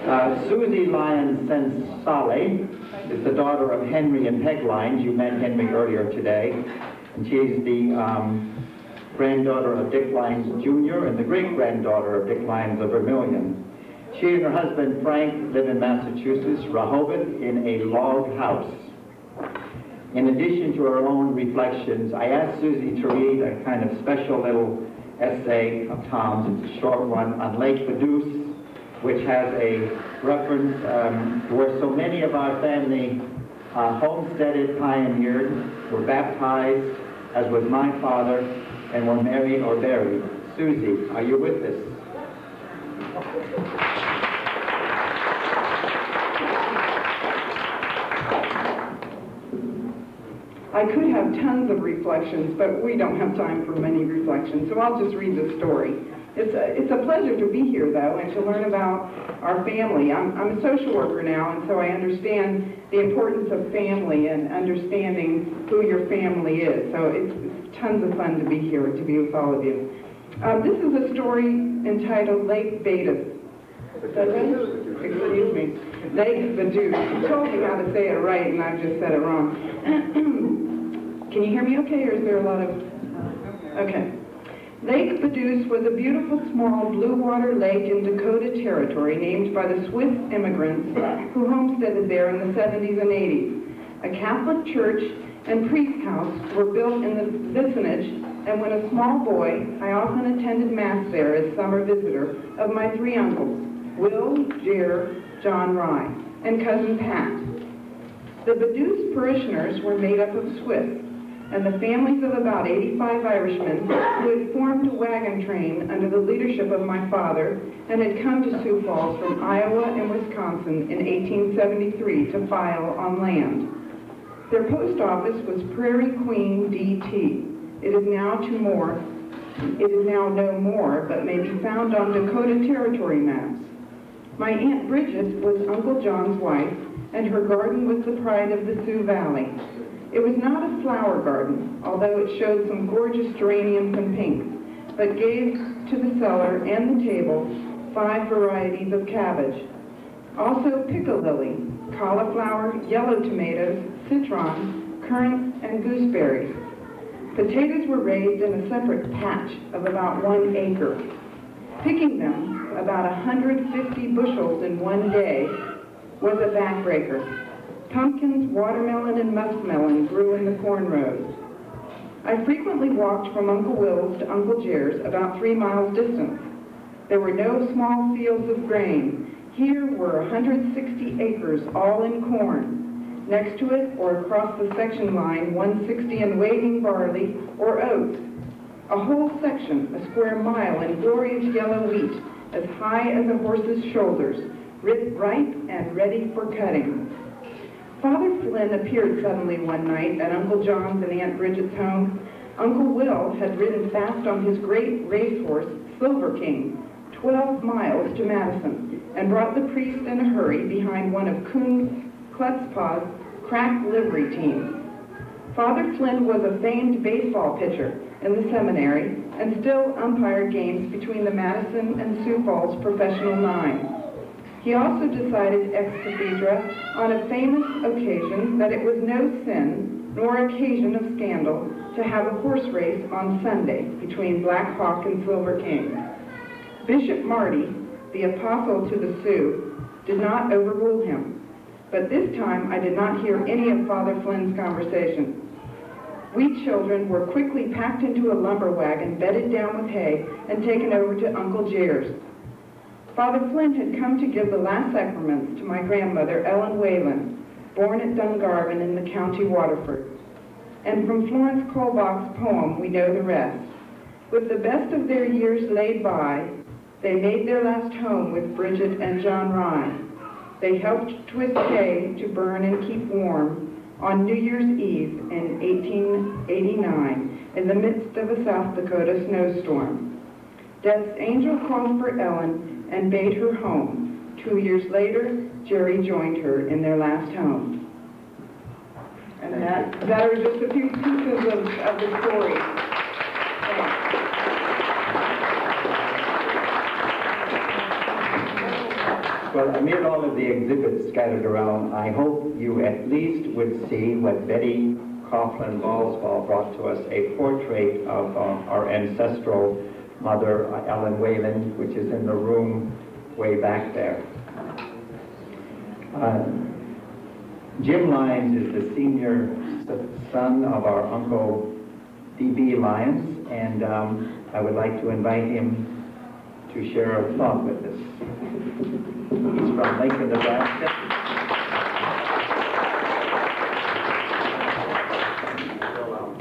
Susie Lyons Sensale is the daughter of Henry and Peg Lyons. You met Henry earlier today. And she is the granddaughter of Dick Lyons Jr. and the great-granddaughter of Dick Lyons of Vermilion. She and her husband Frank live in Massachusetts, Rehoboth, in a log house. In addition to her own reflections, I asked Susie to read a kind of special little essay of Tom's. It's a short one on Lake Baduse, which has a reference where so many of our family homesteaded, pioneered, were baptized, as was my father, and were married or buried. Susie, are you with us? I could have tons of reflections, but we don't have time for many reflections, so I'll just read the story. It's a pleasure to be here, though, and to learn about our family. I'm a social worker now, and so I understand the importance of family and understanding who your family is. So it's tons of fun to be here, to be with all of you. This is a story entitled Lake Baduse. Excuse me. Lake Baduse. You told me how to say it right, and I've just said it wrong. Can you hear me okay, or is there a lot of... Okay. Lake Baduse was a beautiful small blue water lake in Dakota Territory named by the Swiss immigrants who homesteaded there in the 70s and 80s. A Catholic church and priest house were built in the vicinage, and when a small boy, I often attended Mass there as summer visitor of my three uncles, Will, Jer, John Rye, and cousin Pat. The Baduse parishioners were made up of Swiss, and the families of about 85 Irishmen who had formed a wagon train under the leadership of my father and had come to Sioux Falls from Iowa and Wisconsin in 1873 to file on land. Their post office was Prairie Queen, D.T. It is now no more, but may be found on Dakota Territory maps. My Aunt Bridget was Uncle John's wife, and her garden was the pride of the Sioux Valley. It was not a flower garden, although it showed some gorgeous geraniums and pinks, but gave to the cellar and the table 5 varieties of cabbage. Also piccalilli, cauliflower, yellow tomatoes, citron, currants, and gooseberries. Potatoes were raised in a separate patch of about 1 acre. Picking them, about 150 bushels in one day, was a backbreaker. Pumpkins, watermelon, and muskmelon grew in the corn rows. I frequently walked from Uncle Will's to Uncle Jer's, about 3 miles distance. There were no small fields of grain. Here were 160 acres, all in corn. Next to it, or across the section line, 160 in waving barley or oats. A whole section, a square mile, in glorious yellow wheat, as high as a horse's shoulders, ripe and ready for cutting. Father Flynn appeared suddenly one night at Uncle John's and Aunt Bridget's home. Uncle Will had ridden fast on his great racehorse, Silver King, 12 miles to Madison, and brought the priest in a hurry behind one of Coon Klutzpah's crack livery teams. Father Flynn was a famed baseball pitcher in the seminary and still umpired games between the Madison and Sioux Falls professional nines. He also decided ex cathedra on a famous occasion that it was no sin nor occasion of scandal to have a horse race on Sunday between Black Hawk and Silver King. Bishop Marty, the apostle to the Sioux, did not overrule him, but this time I did not hear any of Father Flynn's conversation. We children were quickly packed into a lumber wagon, bedded down with hay, and taken over to Uncle Jer's. Father Flynn had come to give the last sacraments to my grandmother, Ellen Whalen, born at Dungarvan in the county Waterford. And from Florence Colbach's poem, we know the rest. With the best of their years laid by, they made their last home with Bridget and John Rye. They helped twist hay to burn and keep warm on New Year's Eve in 1889 in the midst of a South Dakota snowstorm. Death's angel called for Ellen and bade her home. 2 years later, Jerry joined her in their last home. And that are just a few pieces of the story. Thanks. Well, amid all of the exhibits scattered around, I hope you at least would see what Betty Coughlin Ballswell brought to us, a portrait of our ancestral mother, Ellen Wayland, which is in the room way back there. Jim Lyons is the senior son of our Uncle D.B. Lyons, and I would like to invite him to share a thought with us. He's from Lincoln, Nebraska.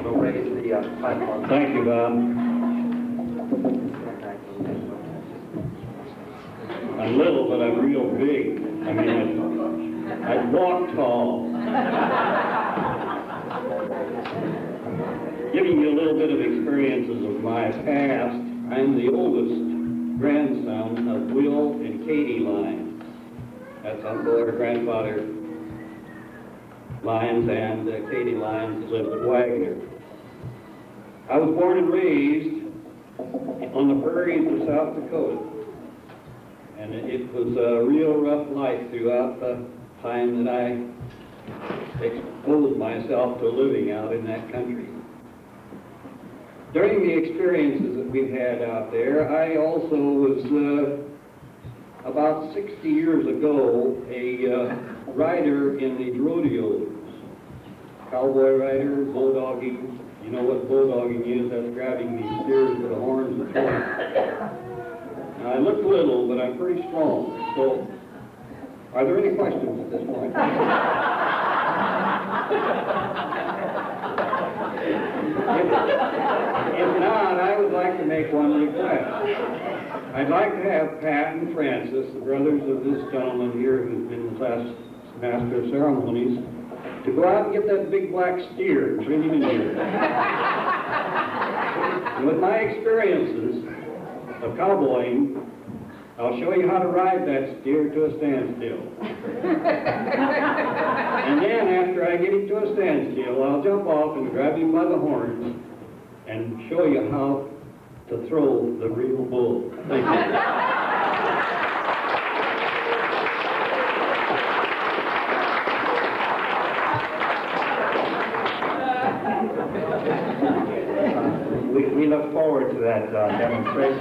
We'll raise the platform. Thank you, Bob. I'm little, but I'm real big. I mean, I walk tall. Giving you a little bit of experiences of my past, I'm the oldest grandson of Will and Katie Lyons. That's Uncle or Grandfather Lyons, and Katie Lyons lived with Wagner. I was born and raised on the prairies of South Dakota, and it was a real rough life throughout the time that I exposed myself to living out in that country. During the experiences that we've had out there, I also was, about 60 years ago, a rider in the rodeos. Cowboy rider, bulldogging. You know what bulldogging is? That's grabbing these steers with the horns and horns. Now, I look little, but I'm pretty strong. So, are there any questions at this point? If not, I would like to make one request. I'd like to have Pat and Francis, the brothers of this gentleman here who's been the last master of ceremonies, to go out and get that big black steer and bring him in here. And with my experiences of cowboying, I'll show you how to ride that steer to a standstill. And then after I get him to a standstill, I'll jump off and grab him by the horns and show you how to throw the real bull. Thank you. We look forward to that demonstration.